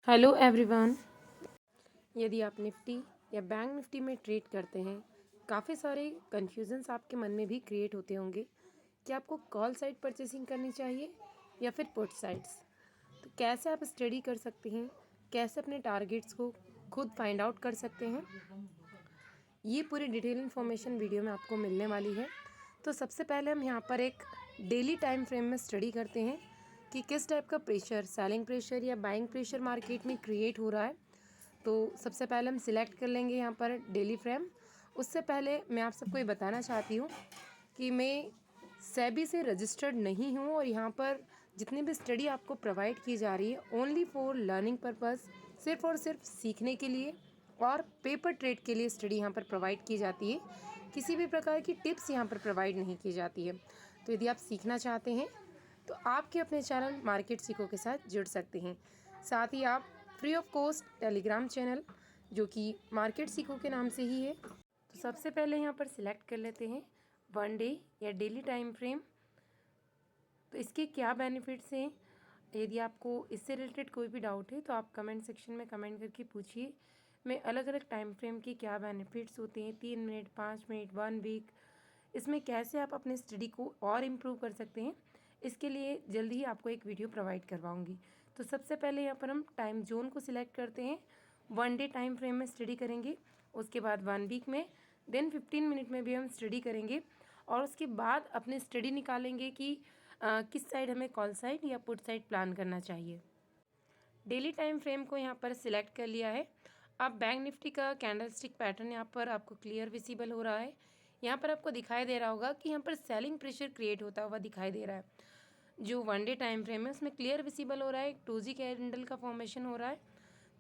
Hello everyone. यदि आप Nifty या बैंक निफ्टी में ट्रेड करते हैं, काफ़ी सारे कन्फ्यूजन्स आपके मन में भी क्रिएट होते होंगे कि आपको कॉल साइड परचेसिंग करनी चाहिए या फिर पुट साइड्स। तो कैसे आप स्टडी कर सकते हैं, कैसे अपने टारगेट्स को खुद फाइंड आउट कर सकते हैं, ये पूरी डिटेल इन्फॉर्मेशन वीडियो में आपको मिलने वाली है। तो सबसे पहले हम यहाँ पर एक डेली टाइम फ्रेम में स्टडी करते हैं कि किस टाइप का प्रेशर, सेलिंग प्रेशर या बाइंग प्रेशर मार्केट में क्रिएट हो रहा है। तो सबसे पहले हम सिलेक्ट कर लेंगे यहाँ पर डेली फ्रेम। उससे पहले मैं आप सबको ये बताना चाहती हूँ कि मैं सेबी से रजिस्टर्ड नहीं हूँ और यहाँ पर जितनी भी स्टडी आपको प्रोवाइड की जा रही है ओनली फॉर लर्निंग पर्पस, सिर्फ और सिर्फ सीखने के लिए और पेपर ट्रेड के लिए स्टडी यहाँ पर प्रोवाइड की जाती है। किसी भी प्रकार की टिप्स यहाँ पर प्रोवाइड नहीं की जाती है। तो यदि आप सीखना चाहते हैं तो आपके अपने चैनल मार्केट सीखो के साथ जुड़ सकते हैं। साथ ही आप free of cost Telegram channel जो कि मार्केट सीखो के नाम से ही है। तो सबसे पहले यहाँ पर सिलेक्ट कर लेते हैं वन डे या डेली टाइम फ्रेम। तो इसके क्या बेनिफिट्स हैं, यदि आपको इससे रिलेटेड कोई भी डाउट है तो आप कमेंट सेक्शन में कमेंट करके पूछिए। मैं अलग अलग टाइम फ्रेम के क्या बेनिफिट्स होते हैं, 3 मिनट, 5 मिनट, 1 वीक, इसमें कैसे आप अपने स्टडी को और इम्प्रूव कर सकते हैं, इसके लिए जल्दी ही आपको एक वीडियो प्रोवाइड करवाऊंगी। तो सबसे पहले यहाँ पर हम टाइम जोन को सिलेक्ट करते हैं। वन डे टाइम फ्रेम में स्टडी करेंगे, उसके बाद 1 वीक में, देन 15 मिनट में भी हम स्टडी करेंगे और उसके बाद अपने स्टडी निकालेंगे कि किस साइड हमें कॉल साइड या पुट साइड प्लान करना चाहिए। डेली टाइम फ्रेम को यहाँ पर सिलेक्ट कर लिया है। अब बैंक निफ्टी का कैंडलस्टिक पैटर्न यहाँ पर आपको क्लियर विजिबल हो रहा है। यहाँ पर आपको दिखाई दे रहा होगा कि यहाँ पर सेलिंग प्रेशर क्रिएट होता हुआ दिखाई दे रहा है। जो वन डे टाइम फ्रेम है उसमें क्लियर विजिबल हो रहा है, एक 2G कैंडल का फॉर्मेशन हो रहा है।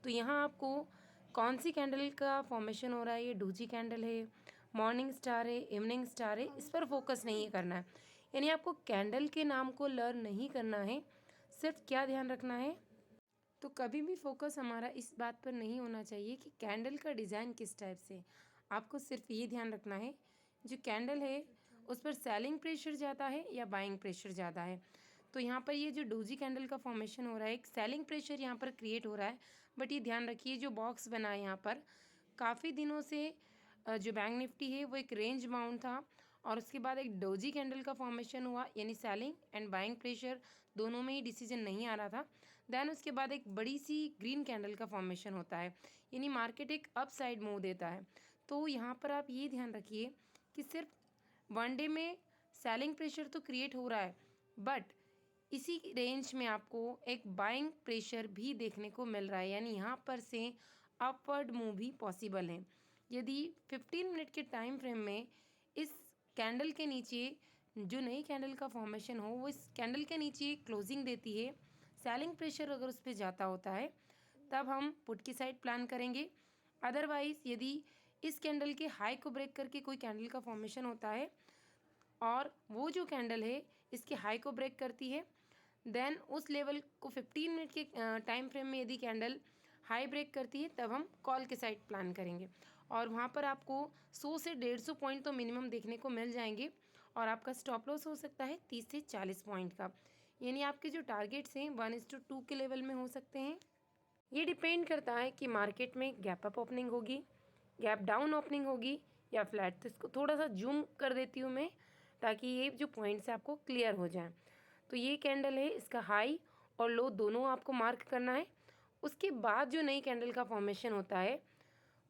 तो यहाँ आपको कौन सी कैंडल का फॉर्मेशन हो रहा है, ये 2G कैंडल है, मॉर्निंग स्टार है, इवनिंग स्टार है, इस पर फोकस नहीं करना है। यानी आपको कैंडल के नाम को लर्न नहीं करना है, सिर्फ क्या ध्यान रखना है, तो कभी भी फोकस हमारा इस बात पर नहीं होना चाहिए कि कैंडल का डिज़ाइन किस टाइप से। आपको सिर्फ ये ध्यान रखना है जो कैंडल है उस पर सेलिंग प्रेशर ज़्यादा है या बाइंग प्रेशर ज़्यादा है। तो यहाँ पर ये जो डोजी कैंडल का फॉर्मेशन हो रहा है, एक सेलिंग प्रेशर यहाँ पर क्रिएट हो रहा है। बट ये ध्यान रखिए जो बॉक्स बना है यहाँ पर काफ़ी दिनों से जो बैंक निफ्टी है वो एक रेंज बाउंड था और उसके बाद एक डोजी कैंडल का फॉर्मेशन हुआ, यानी सेलिंग एंड बाइंग प्रेशर दोनों में ही डिसीजन नहीं आ रहा था। देन उसके बाद एक बड़ी सी ग्रीन कैंडल का फॉर्मेशन होता है, यानी मार्केट एक अप साइड मूव देता है। तो यहाँ पर आप ये ध्यान रखिए कि सिर्फ वन डे में सेलिंग प्रेशर तो क्रिएट हो रहा है, बट इसी रेंज में आपको एक बाइंग प्रेशर भी देखने को मिल रहा है, यानी यहाँ पर से अपवर्ड मूव भी पॉसिबल है। यदि 15 मिनट के टाइम फ्रेम में इस कैंडल के नीचे जो नई कैंडल का फॉर्मेशन हो वो इस कैंडल के नीचे क्लोजिंग देती है, सेलिंग प्रेशर अगर उस पर जाता होता है तब हम पुट की साइड प्लान करेंगे। अदरवाइज यदि इस कैंडल के हाई को ब्रेक करके कोई कैंडल का फॉर्मेशन होता है और वो जो कैंडल है इसके हाई को ब्रेक करती है, देन उस लेवल को 15 मिनट के टाइम फ्रेम में यदि कैंडल हाई ब्रेक करती है तब हम कॉल के साइड प्लान करेंगे और वहाँ पर आपको 100 से 150 पॉइंट तो मिनिमम देखने को मिल जाएंगे और आपका स्टॉप लॉस हो सकता है 30 से 40 पॉइंट का। यानी आपके जो टारगेट्स हैं 1:2 के लेवल में हो सकते हैं। ये डिपेंड करता है कि मार्केट में गैप अप ओपनिंग होगी, गैप डाउन ओपनिंग होगी या फ्लैट। तो इसको थोड़ा सा जूम कर देती हूँ मैं ताकि ये जो पॉइंट्स आपको क्लियर हो जाए। तो ये कैंडल है, इसका हाई और लो दोनों आपको मार्क करना है। उसके बाद जो नई कैंडल का फॉर्मेशन होता है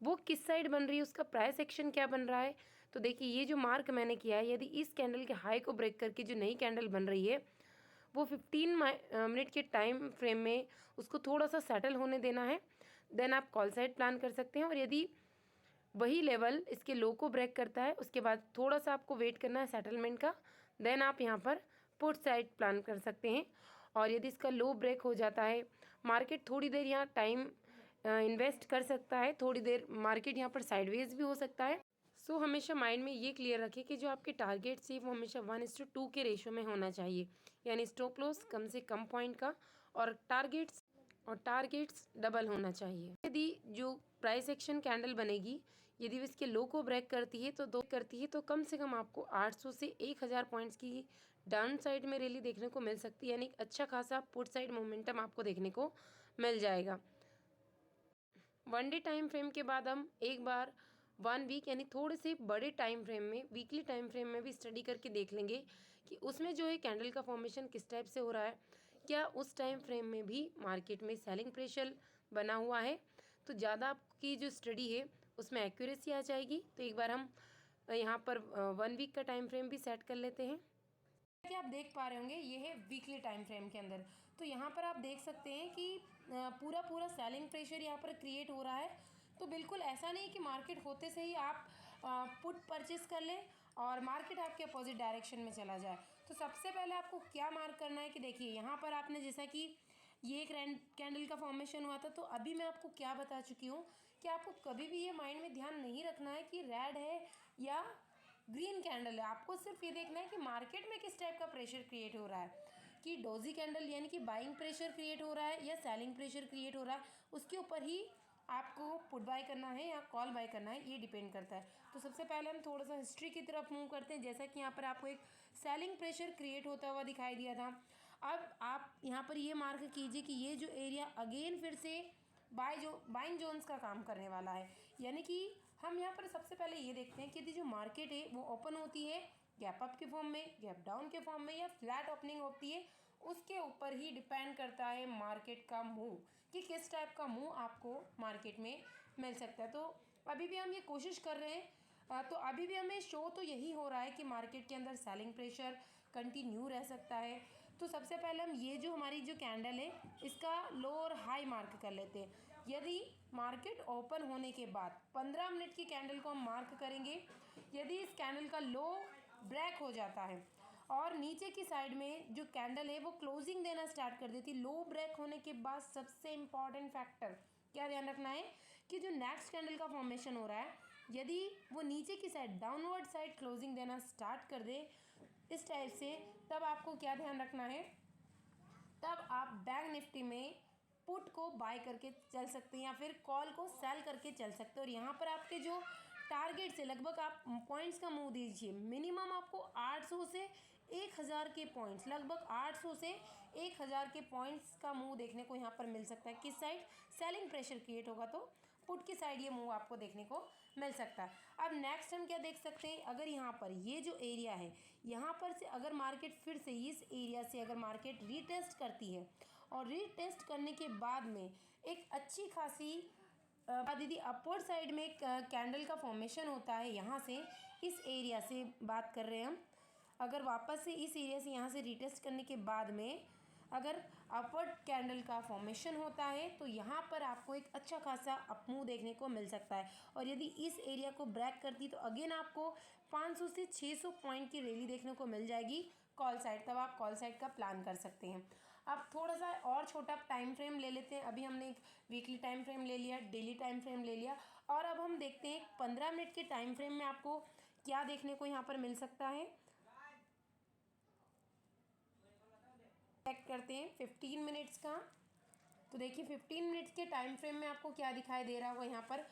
वो किस साइड बन रही है, उसका प्राइस एक्शन क्या बन रहा है। तो देखिए ये जो मार्क मैंने किया है, यदि इस कैंडल के हाई को ब्रेक करके जो नई कैंडल बन रही है वो 15 मिनट के टाइम फ्रेम में उसको थोड़ा सा सेटल होने देना है, देन आप कॉल साइड प्लान कर सकते हैं। और यदि वही लेवल इसके लो को ब्रेक करता है उसके बाद थोड़ा सा आपको वेट करना है सेटलमेंट का, देन आप यहाँ पर पुट साइड प्लान कर सकते हैं। और यदि इसका लो ब्रेक हो जाता है, मार्केट थोड़ी देर यहाँ टाइम इन्वेस्ट कर सकता है, थोड़ी देर मार्केट यहाँ पर साइडवेज भी हो सकता है। सो हमेशा माइंड में ये क्लियर रखें कि जो आपके टारगेट्स है वो हमेशा 1:2 के रेशो में होना चाहिए, यानी स्टॉप लॉस कम से कम पॉइंट का और टारगेट्स डबल होना चाहिए। यदि जो प्राइस एक्शन कैंडल बनेगी यदि वो इसके लो को ब्रेक करती है तो कम से कम आपको 800 से 1000 पॉइंट्स की डाउन साइड में रैली देखने को मिल सकती है, यानी अच्छा खासा पुट साइड मोमेंटम आपको देखने को मिल जाएगा। वन डे टाइम फ्रेम के बाद हम एक बार 1 वीक यानी थोड़े से बड़े टाइम फ्रेम में, वीकली टाइम फ्रेम में भी स्टडी करके देख लेंगे कि उसमें जो है कैंडल का फॉर्मेशन किस टाइप से हो रहा है, क्या उस टाइम फ्रेम में भी मार्केट में सेलिंग प्रेशर बना हुआ है। तो ज़्यादा आपकी जो स्टडी है उसमें एक्यूरेसी आ जाएगी। तो एक बार हम यहाँ पर 1 वीक का टाइम फ्रेम भी सेट कर लेते हैं। कि आप देख पा रहे होंगे ये है वीकली टाइम फ्रेम के अंदर। तो यहाँ पर आप देख सकते हैं कि पूरा पूरा सेलिंग प्रेशर यहाँ पर क्रिएट हो रहा है। तो बिल्कुल ऐसा नहीं कि मार्केट होते से ही आप पुट परचेस कर लें और मार्केट आपके अपोजिट डायरेक्शन में चला जाए। तो सबसे पहले आपको क्या मार्क करना है कि देखिए यहाँ पर आपने जैसा कि ये एक कैंडल का फॉर्मेशन हुआ था, तो अभी मैं आपको क्या बता चुकी हूँ कि आपको कभी भी ये माइंड में ध्यान नहीं रखना है कि रेड है या ग्रीन कैंडल है। आपको सिर्फ ये देखना है कि मार्केट में किस टाइप का प्रेशर क्रिएट हो रहा है, कि डोजी कैंडल यानी कि बाइंग प्रेशर क्रिएट हो रहा है या सेलिंग प्रेशर क्रिएट हो रहा है, उसके ऊपर ही आपको पुट बाय करना है या कॉल बाय करना है, ये डिपेंड करता है। तो सबसे पहले हम थोड़ा सा हिस्ट्री की तरफ मूव करते हैं। जैसा कि यहाँ पर आपको एक सेलिंग प्रेशर क्रिएट होता हुआ दिखाई दिया था। अब आप यहाँ पर ये मार्क कीजिए कि ये जो एरिया अगेन फिर से बाइंग जोन्स का काम करने वाला है। यानी कि हम यहाँ पर सबसे पहले ये देखते हैं कि यदि जो मार्केट है वो ओपन होती है गैप अप के फॉर्म में, गैप डाउन के फॉर्म में या फ्लैट ओपनिंग होती है, उसके ऊपर ही डिपेंड करता है मार्केट का मूव कि किस टाइप का मूव आपको मार्केट में मिल सकता है। तो अभी भी हम ये कोशिश कर रहे हैं। तो अभी भी हमें शो तो यही हो रहा है कि मार्केट के अंदर सेलिंग प्रेशर कंटिन्यू रह सकता है। तो सबसे पहले हम ये जो हमारी जो कैंडल है इसका लो और हाई मार्क कर लेते हैं। यदि मार्केट ओपन होने के बाद 15 मिनट की कैंडल को हम मार्क करेंगे, यदि इस कैंडल का लो ब्रेक हो जाता है और नीचे की साइड में जो कैंडल है वो क्लोजिंग देना स्टार्ट कर देती है, लो ब्रेक होने के बाद सबसे इम्पॉर्टेंट फैक्टर क्या ध्यान रखना है कि जो नेक्स्ट कैंडल का फॉर्मेशन हो रहा है, यदि वो नीचे की साइड डाउनवर्ड साइड क्लोजिंग देना स्टार्ट कर दे इस टाइप से, तब आपको क्या ध्यान रखना है, तब आप बैंक निफ्टी में पुट को बाय करके चल सकते हैं या फिर कॉल को सेल करके चल सकते हैं। और यहाँ पर आपके जो टारगेट से लगभग आप पॉइंट्स का मूव दीजिए। मिनिमम आपको 800 से 1000 के पॉइंट्स, लगभग 800 से 1000 के पॉइंट्स का मूव देखने को यहाँ पर मिल सकता है। किस साइड सेलिंग प्रेशर क्रिएट होगा तो पुट की साइड ये मूव आपको देखने को मिल सकता है। अब नेक्स्ट हम क्या देख सकते हैं, अगर यहाँ पर ये जो एरिया है यहाँ पर से अगर मार्केट फिर से इस एरिया से अगर मार्केट रीटेस्ट करती है और रीटेस्ट करने के बाद में एक अच्छी खासी दीदी अपवर्ड साइड में एक कैंडल का फॉर्मेशन होता है, यहाँ से इस एरिया से बात कर रहे हैं हम, अगर वापस से इस एरिया से यहाँ से रीटेस्ट करने के बाद में अगर अपवर्ड कैंडल का फॉर्मेशन होता है तो यहाँ पर आपको एक अच्छा खासा अपमूव देखने को मिल सकता है। और यदि इस एरिया को ब्रेक करती तो अगेन आपको 500 से 600 पॉइंट की रैली देखने को मिल जाएगी कॉल साइड, तब आप कॉल साइड का प्लान कर सकते हैं। अब थोड़ा सा और छोटा टाइम फ्रेम ले लेते हैं। अभी हमने एक वीकली टाइम फ्रेम ले लिया, डेली टाइम फ्रेम ले लिया, और अब हम देखते हैं 15 मिनट के टाइम फ्रेम में आपको क्या देखने को यहाँ पर मिल सकता है। चेक करते हैं 15 मिनट्स का। तो देखिए 15 मिनट्स के टाइम फ्रेम में आपको क्या दिखाई दे रहा होगा, यहाँ पर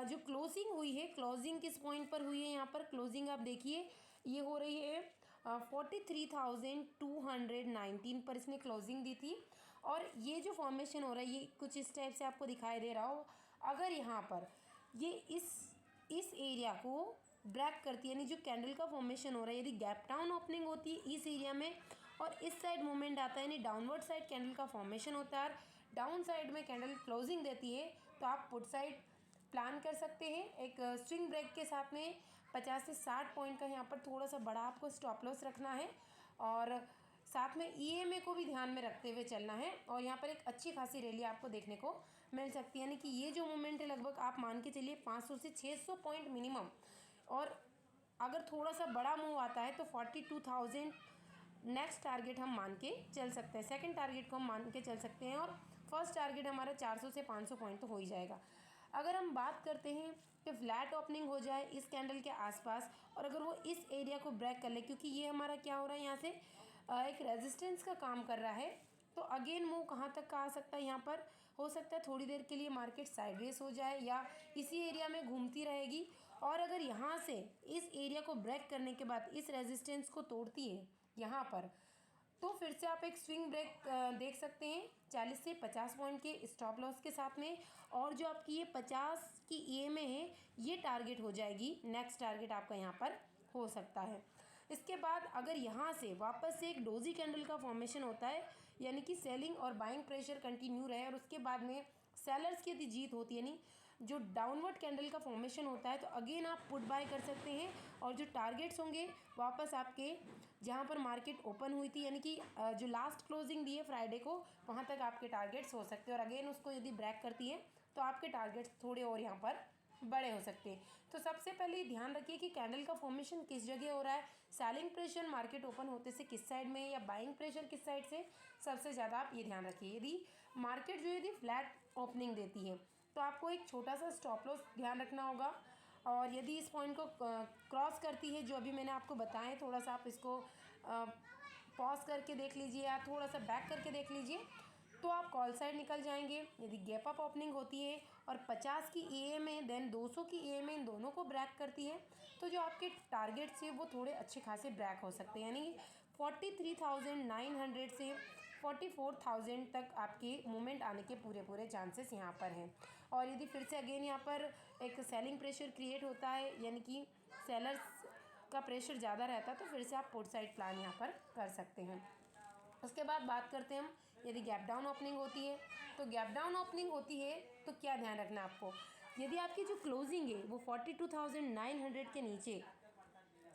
जो क्लोजिंग हुई है, क्लोजिंग किस पॉइंट पर हुई है, यहाँ पर क्लोजिंग आप देखिए ये हो रही है 43,219 पर इसने क्लोजिंग दी थी। और ये जो फॉर्मेशन हो रहा है ये कुछ इस टाइप से आपको दिखाई दे रहा हो। अगर यहाँ पर ये इस एरिया को ब्रेक करती है, यानी जो कैंडल का फॉर्मेशन हो रहा है, यदि गैप डाउन ओपनिंग होती है इस एरिया में और इस साइड मूवमेंट आता है, यानी डाउनवर्ड साइड कैंडल का फॉर्मेशन होता है, डाउन साइड में कैंडल क्लोजिंग देती है, तो आप पुट साइड प्लान कर सकते हैं एक स्विंग ब्रेक के साथ में। 50 से 60 पॉइंट का यहाँ पर थोड़ा सा बड़ा आपको स्टॉप लॉस रखना है और साथ में ईएमए को भी ध्यान में रखते हुए चलना है। और यहाँ पर एक अच्छी खासी रैली आपको देखने को मिल सकती है, यानी कि ये जो मूवमेंट है लगभग आप मान के चलिए 500 से 600 पॉइंट मिनिमम, और अगर थोड़ा सा बड़ा मूव आता है तो 42,000 नेक्स्ट टारगेट हम मान के चल सकते हैं, सेकंड टारगेट को हम मान के चल सकते हैं, और फर्स्ट टारगेट हमारा 400 से 500 पॉइंट तो हो ही जाएगा। अगर हम बात करते हैं कि फ्लैट ओपनिंग हो जाए इस कैंडल के आसपास और अगर वो इस एरिया को ब्रेक कर ले, क्योंकि ये हमारा क्या हो रहा है यहाँ से एक रेजिस्टेंस का काम कर रहा है, तो अगेन मूव कहाँ तक का आ सकता है, यहाँ पर हो सकता है थोड़ी देर के लिए मार्केट साइडवेज हो जाए या इसी एरिया में घूमती रहेगी। और अगर यहाँ से इस एरिया को ब्रेक करने के बाद इस रेजिस्टेंस को तोड़ती है यहाँ पर, तो फिर से आप एक स्विंग ब्रेक देख सकते हैं 40 से 50 पॉइंट के स्टॉप लॉस के साथ में। और जो आपकी ये 50 की ईएमए है, ये टारगेट हो जाएगी, नेक्स्ट टारगेट आपका यहाँ पर हो सकता है। इसके बाद अगर यहाँ से वापस से एक डोजी कैंडल का फॉर्मेशन होता है, यानी कि सेलिंग और बाइंग प्रेशर कंटिन्यू रहे और उसके बाद में सेलर्स की यदि जीत होती है, यानी जो डाउनवर्ड कैंडल का फॉर्मेशन होता है, तो अगेन आप पुट बाय कर सकते हैं। और जो टारगेट्स होंगे वापस आपके जहां पर मार्केट ओपन हुई थी, यानी कि जो लास्ट क्लोजिंग दी है फ्राइडे को, वहां तक आपके टारगेट्स हो सकते हैं। और अगेन उसको यदि ब्रेक करती है तो आपके टारगेट्स थोड़े और यहाँ पर बड़े हो सकते हैं। तो सबसे पहले ध्यान रखिए कि कैंडल का फॉर्मेशन किस जगह हो रहा है, सेलिंग प्रेशर मार्केट ओपन होते से किस साइड में है या बाइंग प्रेशर किस साइड से, सबसे ज़्यादा आप ये ध्यान रखिए। यदि मार्केट जो यदि फ्लैट ओपनिंग देती है तो आपको एक छोटा सा स्टॉप लॉस ध्यान रखना होगा। और यदि इस पॉइंट को क्रॉस करती है, जो अभी मैंने आपको बताया, थोड़ा सा आप इसको पॉज करके देख लीजिए या थोड़ा सा बैक करके देख लीजिए, तो आप कॉल साइड निकल जाएंगे। यदि गैप अप ओपनिंग होती है और 50 की ईएमए देन 200 की ईएमए, इन दोनों को ब्रेक करती है, तो जो आपके टारगेट्स है वो थोड़े अच्छे खासे ब्रेक हो सकते हैं। यानी 43,900 से 44,000 तक आपके मूवमेंट आने के पूरे चांसेस यहाँ पर हैं। और यदि फिर से अगेन यहाँ पर एक सेलिंग प्रेशर क्रिएट होता है, यानी कि सेलर्स का प्रेशर ज़्यादा रहता है, तो फिर से आप पुट साइड प्लान यहाँ पर कर सकते हैं। उसके बाद बात करते हैं हम, यदि गैप डाउन ओपनिंग होती है, तो गैप डाउन ओपनिंग होती है तो क्या ध्यान रखना आपको, यदि आपकी जो क्लोजिंग है वो 42,900 के नीचे,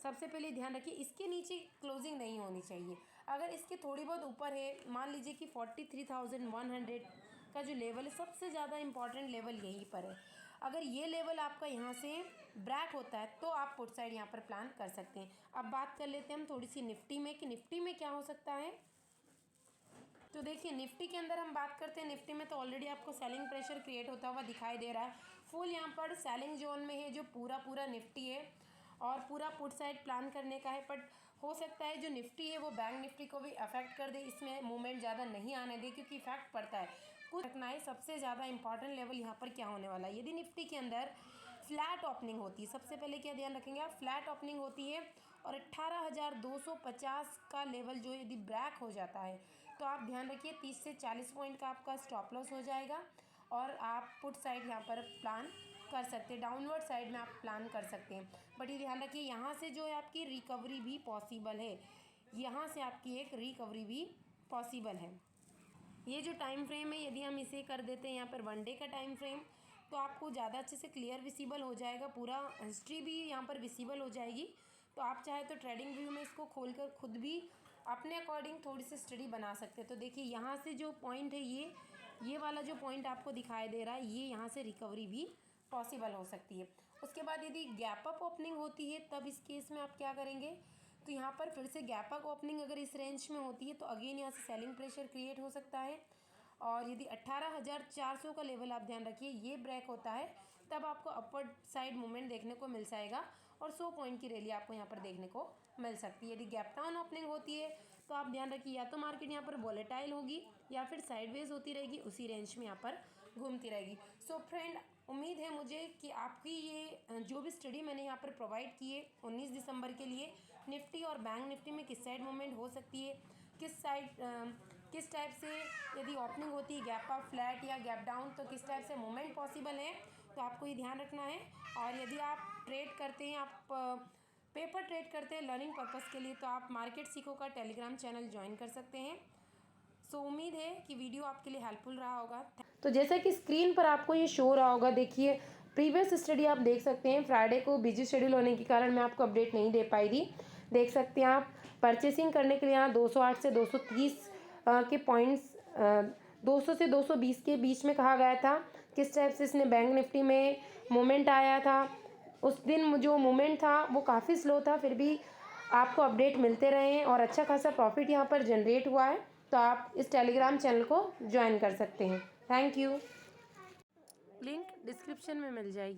सबसे पहले ध्यान रखिए इसके नीचे क्लोजिंग नहीं होनी चाहिए। अगर इसके थोड़ी बहुत ऊपर है, मान लीजिए कि 43,100 का जो लेवल है, सबसे ज़्यादा इंपॉर्टेंट लेवल यहीं पर है। अगर ये लेवल आपका यहाँ से ब्रेक होता है तो आप पुट साइड यहाँ पर प्लान कर सकते हैं। अब बात कर लेते हैं हम थोड़ी सी निफ्टी में, कि निफ्टी में क्या हो सकता है। तो देखिए निफ्टी के अंदर हम बात करते हैं, निफ्टी में तो ऑलरेडी आपको सेलिंग प्रेशर क्रिएट होता हुआ दिखाई दे रहा है। फुल यहाँ पर सेलिंग जोन में है जो पूरा निफ्टी है, और पूरा पुट साइड प्लान करने का है। बट हो सकता है जो निफ्टी है वो बैंक निफ्टी को भी अफेक्ट कर दे, इसमें मूवमेंट ज़्यादा नहीं आने दे, क्योंकि इफेक्ट पड़ता है। कुछ रखना है, सबसे ज़्यादा इंपॉर्टेंट लेवल यहाँ पर क्या होने वाला है। यदि निफ्टी के अंदर फ्लैट ओपनिंग होती है, सबसे पहले क्या ध्यान रखेंगे आप, फ्लैट ओपनिंग होती है और 18,250 का लेवल जो यदि ब्रेक हो जाता है, तो आप ध्यान रखिए 30 से 40 पॉइंट का आपका स्टॉप लॉस हो जाएगा और आप पुट साइड यहाँ पर प्लान कर सकते हैं, डाउनवर्ड साइड में आप प्लान कर सकते हैं। बट ये ध्यान रखिए यहाँ से जो है आपकी रिकवरी भी पॉसिबल है, यहाँ से आपकी एक रिकवरी भी पॉसिबल है। ये जो टाइम फ्रेम है, यदि हम इसे कर देते हैं यहाँ पर 1 डे का टाइम फ्रेम, तो आपको ज़्यादा अच्छे से क्लियर विजिबल हो जाएगा, पूरा हिस्ट्री भी यहाँ पर विजिबल हो जाएगी। तो आप चाहे तो ट्रेडिंग व्यू में इसको खोलकर खुद भी अपने अकॉर्डिंग थोड़ी सी स्टडी बना सकते हैं। तो देखिए यहाँ से जो पॉइंट है, ये वाला जो पॉइंट आपको दिखाई दे रहा है, ये यहाँ से रिकवरी भी पॉसिबल हो सकती है। उसके बाद यदि गैप अप ओपनिंग होती है, तब इस केस में आप क्या करेंगे, तो यहाँ पर फिर से गैप अप ओपनिंग अगर इस रेंज में होती है तो अगेन यहाँ से सेलिंग प्रेशर क्रिएट हो सकता है। और यदि 18,400 का लेवल आप ध्यान रखिए ये ब्रेक होता है, तब आपको अपवर्ड साइड मूवमेंट देखने को मिल जाएगा और 100 पॉइंट की रैली आपको यहाँ पर देखने को मिल सकती है। यदि गैप डाउन ओपनिंग होती है तो आप ध्यान रखिए या तो मार्केट यहाँ पर वॉलेटाइल होगी या फिर साइडवेज होती रहेगी, उसी रेंज में यहाँ पर घूमती रहेगी। सो फ्रेंड, उम्मीद है मुझे कि आपकी ये जो भी स्टडी मैंने यहाँ पर प्रोवाइड की है 19 दिसंबर के लिए, निफ्टी और बैंक निफ्टी में किस साइड मूवमेंट हो सकती है, किस टाइप से यदि ओपनिंग होती है गैप अप, फ्लैट या गैप डाउन, तो किस टाइप से मूवमेंट पॉसिबल है, तो आपको ये ध्यान रखना है। और यदि आप ट्रेड करते हैं, आप पेपर ट्रेड करते हैं लर्निंग पर्पस के लिए, तो आप मार्केट सीखो का टेलीग्राम चैनल ज्वाइन कर सकते हैं। सो उम्मीद है कि वीडियो आपके लिए हेल्पफुल रहा होगा। तो जैसा कि स्क्रीन पर आपको ये शो रहा होगा, देखिए प्रीवियस स्टडी आप देख सकते हैं। फ्राइडे को बिजी शेड्यूल होने के कारण मैं आपको अपडेट नहीं दे पाई थी। देख सकते हैं आप परचेसिंग करने के लिए यहाँ 208 से 230 के पॉइंट्स 200 से 220 के बीच में कहा गया था। किस टाइप से इसने बैंक निफ्टी में मोमेंट आया था, उस दिन जो मोमेंट था वो काफ़ी स्लो था, फिर भी आपको अपडेट मिलते रहे हैं और अच्छा खासा प्रॉफिट यहाँ पर जनरेट हुआ है। तो आप इस टेलीग्राम चैनल को ज्वाइन कर सकते हैं। Thank you. लिंक डिस्क्रिप्शन में मिल जाएगी।